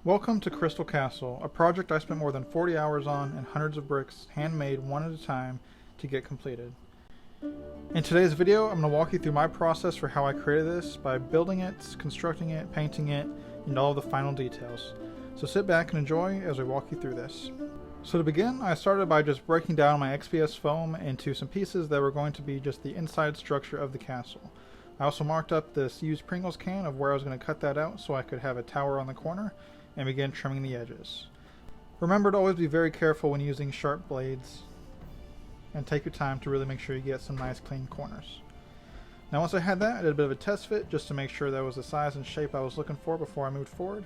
Welcome to Crystal Castle, a project I spent more than 40 hours on and hundreds of bricks, handmade one at a time, to get completed. In today's video, I'm going to walk you through my process for how I created this by building it, constructing it, painting it, and all of the final details. So sit back and enjoy as we walk you through this. So to begin, I started by just breaking down my XPS foam into some pieces that were going to be just the inside structure of the castle. I also marked up this used Pringles can of where I was going to cut that out so I could have a tower on the corner and begin trimming the edges. Remember to always be very careful when using sharp blades and take your time to really make sure you get some nice clean corners. Now once I had that, I did a bit of a test fit just to make sure that was the size and shape I was looking for before I moved forward.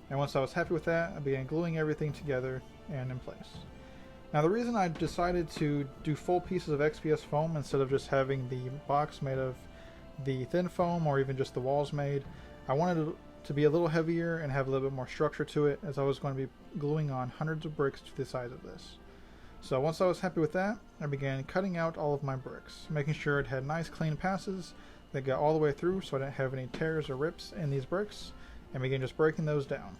And once I was happy with that, I began gluing everything together and in place. Now the reason I decided to do full pieces of XPS foam instead of just having the box made of the thin foam or even just the walls made, I wanted it to be a little heavier and have a little bit more structure to it, as I was going to be gluing on hundreds of bricks to the size of this. So once I was happy with that, I began cutting out all of my bricks, making sure it had nice clean passes that got all the way through so I didn't have any tears or rips in these bricks, and began just breaking those down.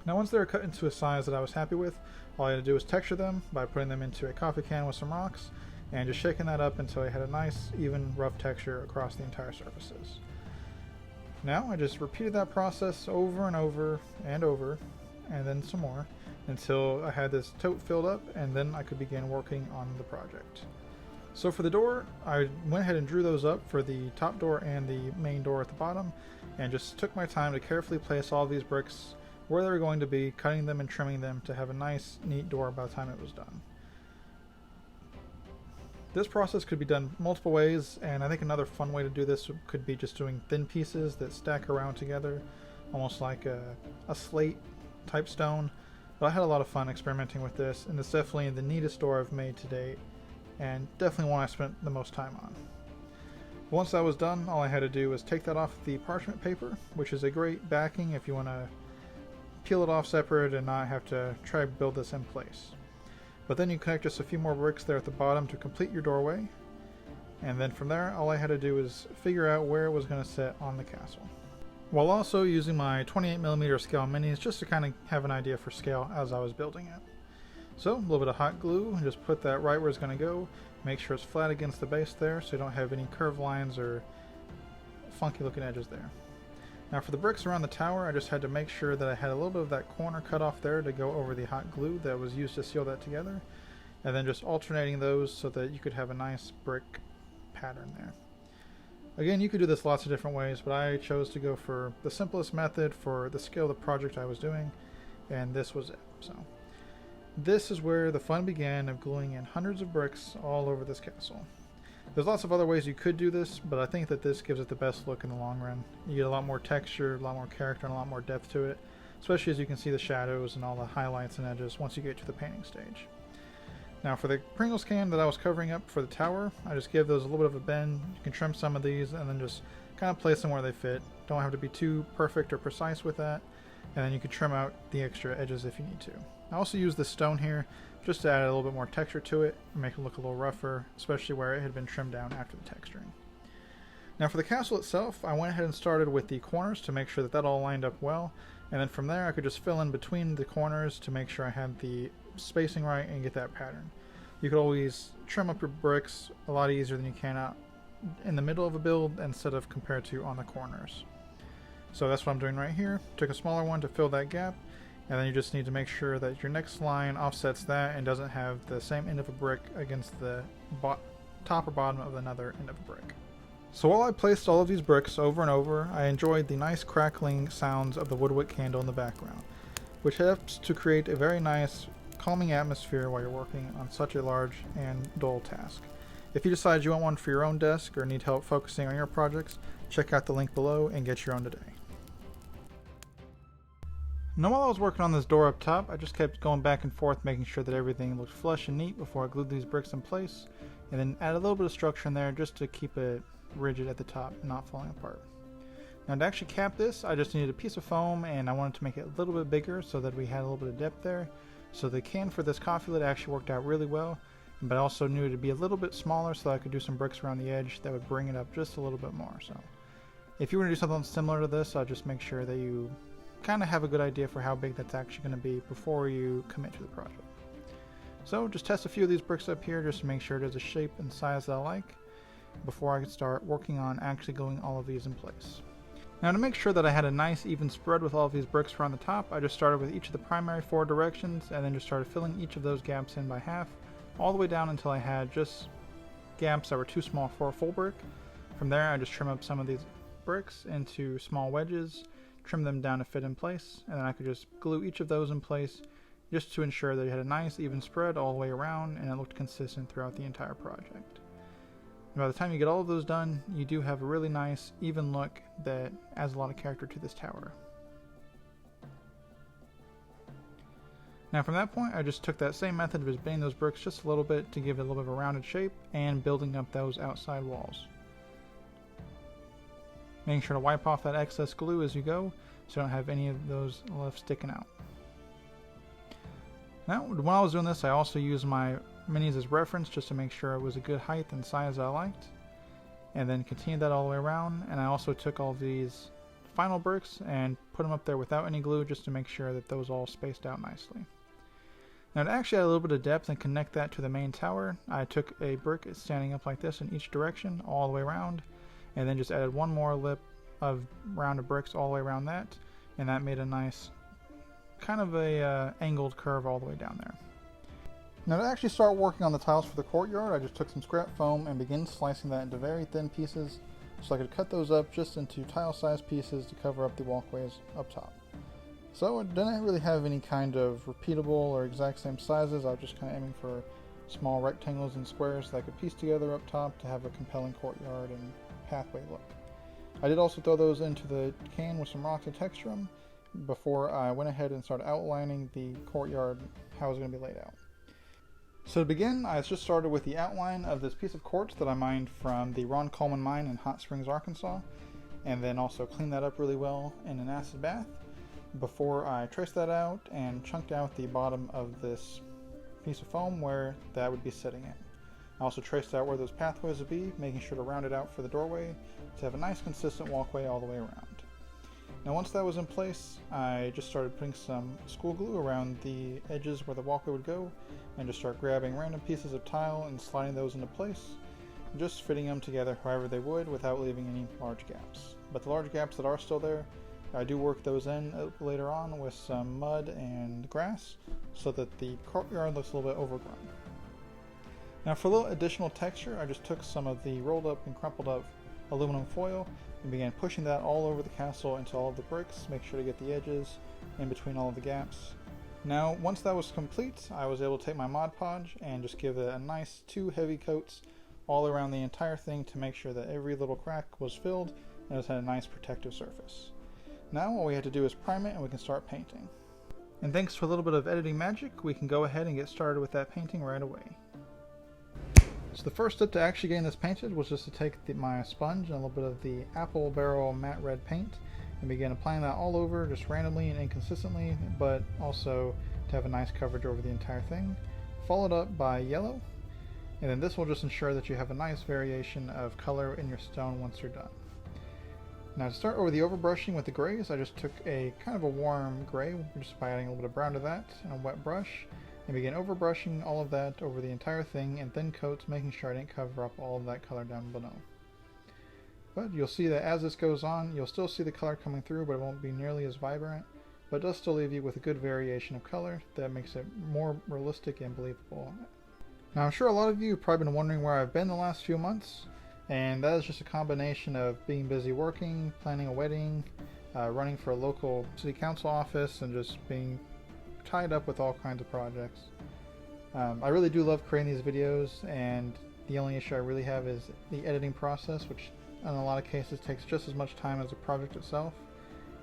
Now once they were cut into a size that I was happy with, all I had to do was texture them by putting them into a coffee can with some rocks and just shaking that up until I had a nice even rough texture across the entire surfaces. Now I just repeated that process over and over and over, and then some more, until I had this tote filled up, and then I could begin working on the project. So for the door, I went ahead and drew those up for the top door and the main door at the bottom, and just took my time to carefully place all these bricks where they were going to be, cutting them and trimming them to have a nice, neat door by the time it was done. This process could be done multiple ways, and I think another fun way to do this could be just doing thin pieces that stack around together, almost like a slate type stone. But I had a lot of fun experimenting with this, and it's definitely the neatest door I've made to date, and definitely one I spent the most time on. Once that was done, all I had to do was take that off the parchment paper, which is a great backing if you want to peel it off separate and not have to try to build this in place. But then you connect just a few more bricks there at the bottom to complete your doorway, and then from there all I had to do was figure out where it was going to sit on the castle, while also using my 28mm scale minis just to kind of have an idea for scale as I was building it. So a little bit of hot glue and just put that right where it's going to go. Make sure it's flat against the base there so you don't have any curved lines or funky looking edges there. Now for the bricks around the tower, I just had to make sure that I had a little bit of that corner cut off there to go over the hot glue that was used to seal that together, and then just alternating those so that you could have a nice brick pattern there. Again, you could do this lots of different ways, but I chose to go for the simplest method for the scale of the project I was doing, and this was it. So this is where the fun began of gluing in hundreds of bricks all over this castle. There's lots of other ways you could do this, but I think that this gives it the best look in the long run. You get a lot more texture, a lot more character, and a lot more depth to it, especially as you can see the shadows and all the highlights and edges once you get to the painting stage. Now for the Pringles can that I was covering up for the tower, I just give those a little bit of a bend. You can trim some of these and then just kind of place them where they fit. Don't have to be too perfect or precise with that, and then you can trim out the extra edges if you need to. I also use this stone here just to add a little bit more texture to it and make it look a little rougher, especially where it had been trimmed down after the texturing. Now for the castle itself, I went ahead and started with the corners to make sure that that all lined up well, and then from there I could just fill in between the corners to make sure I had the spacing right and get that pattern. You could always trim up your bricks a lot easier than you can out in the middle of a build instead of compared to on the corners. So that's what I'm doing right here. Took a smaller one to fill that gap, and then you just need to make sure that your next line offsets that and doesn't have the same end of a brick against the top or bottom of another end of a brick. So while I placed all of these bricks over and over, I enjoyed the nice crackling sounds of the WoodWick Candle in the background, which helps to create a very nice calming atmosphere while you're working on such a large and dull task. If you decide you want one for your own desk or need help focusing on your projects, check out the link below and get your own today. Now while I was working on this door up top, I just kept going back and forth making sure that everything looked flush and neat before I glued these bricks in place, and then add a little bit of structure in there just to keep it rigid at the top, not falling apart. Now to actually cap this, I just needed a piece of foam, and I wanted to make it a little bit bigger so that we had a little bit of depth there. So the can for this coffee lid actually worked out really well, but I also knew it to be a little bit smaller so that I could do some bricks around the edge that would bring it up just a little bit more. So if you were to do something similar to this, I'd just make sure that you kind of have a good idea for how big that's actually going to be before you commit to the project. So just test a few of these bricks up here just to make sure it is a shape and size that I like before I can start working on actually gluing all of these in place. Now to make sure that I had a nice even spread with all of these bricks around the top, I just started with each of the primary 4 directions and then just started filling each of those gaps in by half, all the way down until I had just gaps that were too small for a full brick. From there I just trim up some of these bricks into small wedges, trim them down to fit in place, and then I could just glue each of those in place just to ensure that it had a nice even spread all the way around and it looked consistent throughout the entire project. And by the time you get all of those done, you do have a really nice even look that adds a lot of character to this tower. Now from that point, I just took that same method of just bending those bricks just a little bit to give it a little bit of a rounded shape and building up those outside walls. Making sure to wipe off that excess glue as you go so you don't have any of those left sticking out. Now when I was doing this, I also used my minis as reference just to make sure it was a good height and size I liked, and then continued that all the way around. And I also took all these final bricks and put them up there without any glue just to make sure that those all spaced out nicely. Now to actually add a little bit of depth and connect that to the main tower, I took a brick standing up like this in each direction all the way around, and then just added one more lip of rounded bricks all the way around that, and that made a nice kind of a angled curve all the way down there. Now to actually start working on the tiles for the courtyard, I just took some scrap foam and began slicing that into very thin pieces so I could cut those up just into tile-sized pieces to cover up the walkways up top. So it didn't really have any kind of repeatable or exact same sizes. I was just kind of aiming for small rectangles and squares that I could piece together up top to have a compelling courtyard and pathway look. I did also throw those into the can with some rocks to texture them before I went ahead and started outlining the courtyard, how it was going to be laid out. So to begin, I just started with the outline of this piece of quartz that I mined from the Ron Coleman mine in Hot Springs, Arkansas, and then also cleaned that up really well in an acid bath before I traced that out and chunked out the bottom of this piece of foam where that would be sitting in. I also traced out where those pathways would be, making sure to round it out for the doorway to have a nice consistent walkway all the way around. Now once that was in place, I just started putting some school glue around the edges where the walkway would go, and just start grabbing random pieces of tile and sliding those into place, just fitting them together however they would without leaving any large gaps. But the large gaps that are still there, I do work those in later on with some mud and grass so that the courtyard looks a little bit overgrown. Now for a little additional texture, I just took some of the rolled up and crumpled up aluminum foil and began pushing that all over the castle into all of the bricks, make sure to get the edges in between all of the gaps. Now once that was complete, I was able to take my Mod-Podge and just give it a nice 2 heavy coats all around the entire thing to make sure that every little crack was filled and it had a nice protective surface. Now all we have to do is prime it and we can start painting. And thanks to a little bit of editing magic, we can go ahead and get started with that painting right away. So the first step to actually getting this painted was just to take my sponge and a little bit of the apple barrel matte red paint and begin applying that all over just randomly and inconsistently, but also to have a nice coverage over the entire thing. Followed up by yellow, and then this will just ensure that you have a nice variation of color in your stone once you're done. Now to start over the overbrushing with the grays, I just took a kind of a warm gray just by adding a little bit of brown to that and a wet brush, and begin overbrushing all of that over the entire thing in thin coats, making sure I didn't cover up all of that color down below. But you'll see that as this goes on, you'll still see the color coming through, but it won't be nearly as vibrant, but it does still leave you with a good variation of color that makes it more realistic and believable. Now I'm sure a lot of you have probably been wondering where I've been the last few months, and that is just a combination of being busy working, planning a wedding, running for a local city council office, and just being tied up with all kinds of projects. I really do love creating these videos, and the only issue I really have is the editing process, which in a lot of cases takes just as much time as the project itself,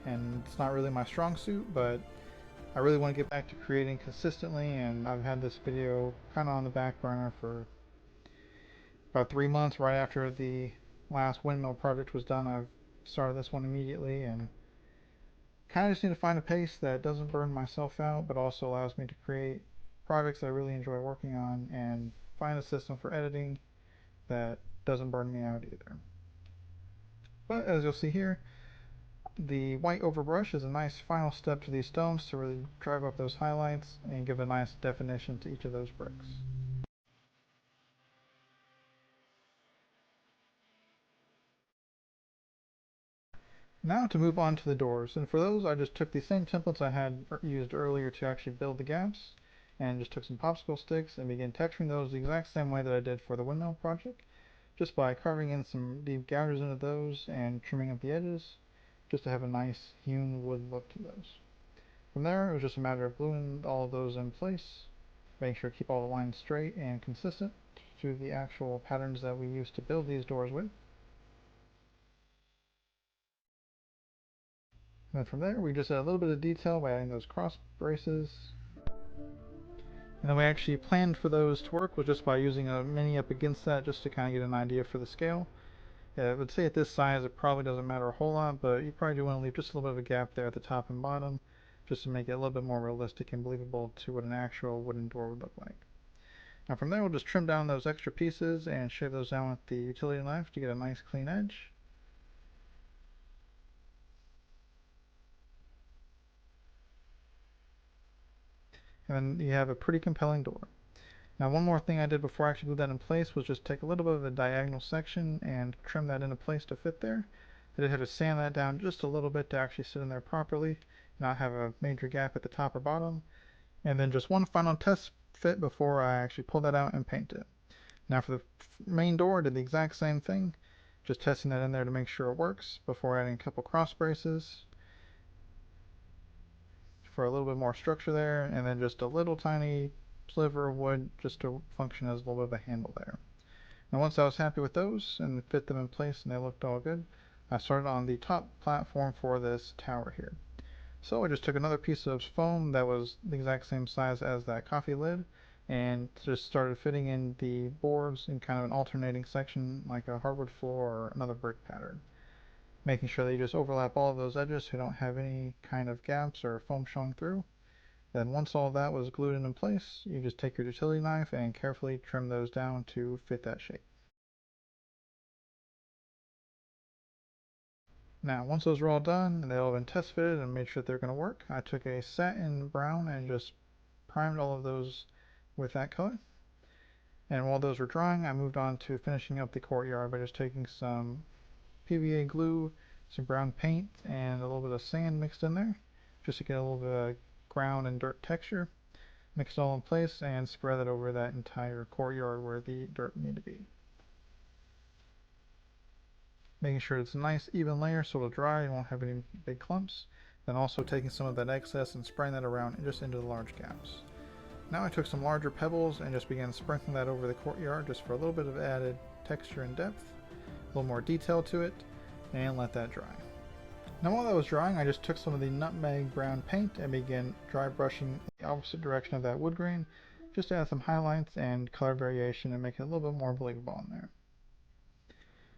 and it's not really my strong suit, but I really want to get back to creating consistently, and I've had this video kind of on the back burner for about 3 months. Right after the last windmill project was done, I've started this one immediately, and kind of just need to find a pace that doesn't burn myself out, but also allows me to create projects that I really enjoy working on, and find a system for editing that doesn't burn me out either. But as you'll see here, the white overbrush is a nice final step to these stones to really drive up those highlights and give a nice definition to each of those bricks. Now to move on to the doors, and for those I just took the same templates I had used earlier to actually build the gaps, and just took some popsicle sticks and began texturing those the exact same way that I did for the windmill project, just by carving in some deep gouges into those and trimming up the edges, just to have a nice hewn wood look to those. From there, it was just a matter of gluing all of those in place, making sure to keep all the lines straight and consistent to the actual patterns that we used to build these doors with. And then from there, we just add a little bit of detail by adding those cross braces. And then we actually planned for those to work was just by using a mini up against that just to kind of get an idea for the scale. Yeah, I would say at this size it probably doesn't matter a whole lot, but you probably do want to leave just a little bit of a gap there at the top and bottom just to make it a little bit more realistic and believable to what an actual wooden door would look like. Now from there we'll just trim down those extra pieces and shave those down with the utility knife to get a nice clean edge. And then you have a pretty compelling door. Now one more thing I did before I actually glued that in place was just take a little bit of a diagonal section and trim that into place to fit there. I did have to sand that down just a little bit to actually sit in there properly, not have a major gap at the top or bottom. And then just one final test fit before I actually pull that out and paint it. Now for the main door I did the exact same thing, just testing that in there to make sure it works before adding a couple cross braces for a little bit more structure there, and then just a little tiny sliver of wood just to function as a little bit of a handle there. Now once I was happy with those and fit them in place and they looked all good, I started on the top platform for this tower here. So I just took another piece of foam that was the exact same size as that coffee lid and just started fitting in the boards in kind of an alternating section like a hardwood floor or another brick pattern, making sure that you just overlap all of those edges so you don't have any kind of gaps or foam showing through. Then once all that was glued in place, you just take your utility knife and carefully trim those down to fit that shape. Now once those were all done and they all been test fitted and made sure they're going to work, I took a satin brown and just primed all of those with that color. And while those were drying, I moved on to finishing up the courtyard by just taking some PVA glue, some brown paint, and a little bit of sand mixed in there, just to get a little bit of ground and dirt texture. Mix it all in place and spread it over that entire courtyard where the dirt needed to be. Making sure it's a nice even layer so it'll dry and won't have any big clumps. Then also taking some of that excess and spraying that around just into the large gaps. Now I took some larger pebbles and just began sprinkling that over the courtyard just for a little bit of added texture and depth, a little more detail to it, and let that dry. Now while that was drying, I just took some of the nutmeg brown paint and began dry brushing in the opposite direction of that wood grain, just to add some highlights and color variation and make it a little bit more believable in there.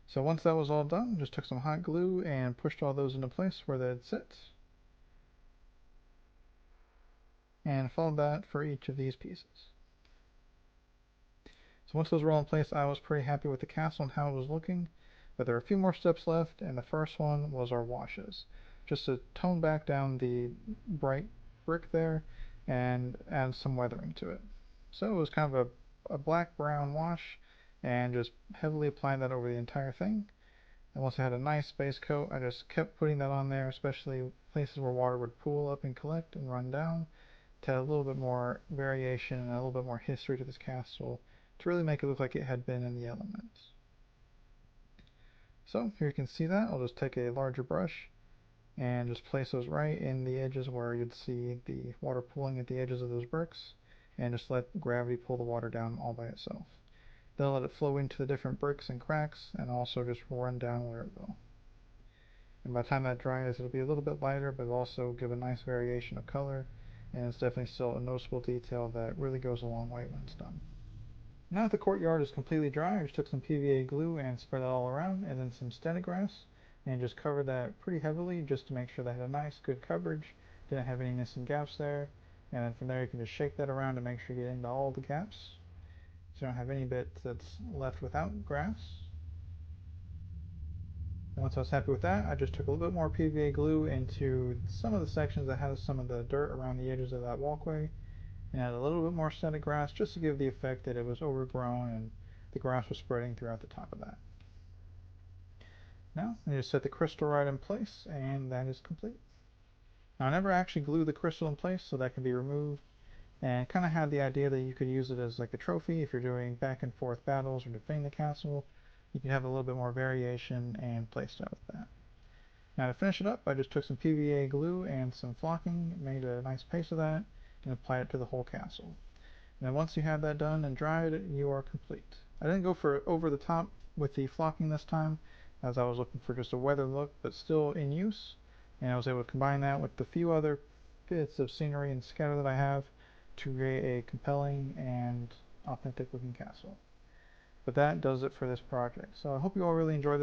So once that was all done, just took some hot glue and pushed all those into place where they'd sit, and followed that for each of these pieces. So once those were all in place, I was pretty happy with the castle and how it was looking, but there are a few more steps left, and the first one was our washes. Just to tone back down the bright brick there and add some weathering to it. So it was kind of a black-brown wash, and just heavily applying that over the entire thing. And once I had a nice base coat, I just kept putting that on there, especially places where water would pool up and collect and run down, to add a little bit more variation and a little bit more history to this castle to really make it look like it had been in the elements. So here you can see that. I'll just take a larger brush and just place those right in the edges where you'd see the water pooling at the edges of those bricks, and just let gravity pull the water down all by itself. Then let it flow into the different bricks and cracks and also just run down where it will. And by the time that dries, it'll be a little bit lighter, but it'll also give a nice variation of color, and it's definitely still a noticeable detail that really goes a long way when it's done. Now that the courtyard is completely dry, I just took some PVA glue and spread that all around, and then some static grass, and just covered that pretty heavily just to make sure that had a nice good coverage, didn't have any missing gaps there. And then from there you can just shake that around to make sure you get into all the gaps, so you don't have any bit that's left without grass. Once I was happy with that, I just took a little bit more PVA glue into some of the sections that had some of the dirt around the edges of that walkway, and add a little bit more static grass just to give the effect that it was overgrown and the grass was spreading throughout the top of that. Now, I just set the crystal right in place, and that is complete. Now, I never actually glued the crystal in place, so that can be removed, and kind of had the idea that you could use it as like a trophy if you're doing back and forth battles or defending the castle. You can have a little bit more variation and playstyle with that. Now to finish it up, I just took some PVA glue and some flocking, made a nice paste of that, and applied it to the whole castle. And then once you have that done and dried, you are complete. I didn't go for over the top with the flocking this time, as I was looking for just a weathered look, but still in use. And I was able to combine that with the few other bits of scenery and scatter that I have to create a compelling and authentic looking castle. But that does it for this project. So I hope you all really enjoyed this.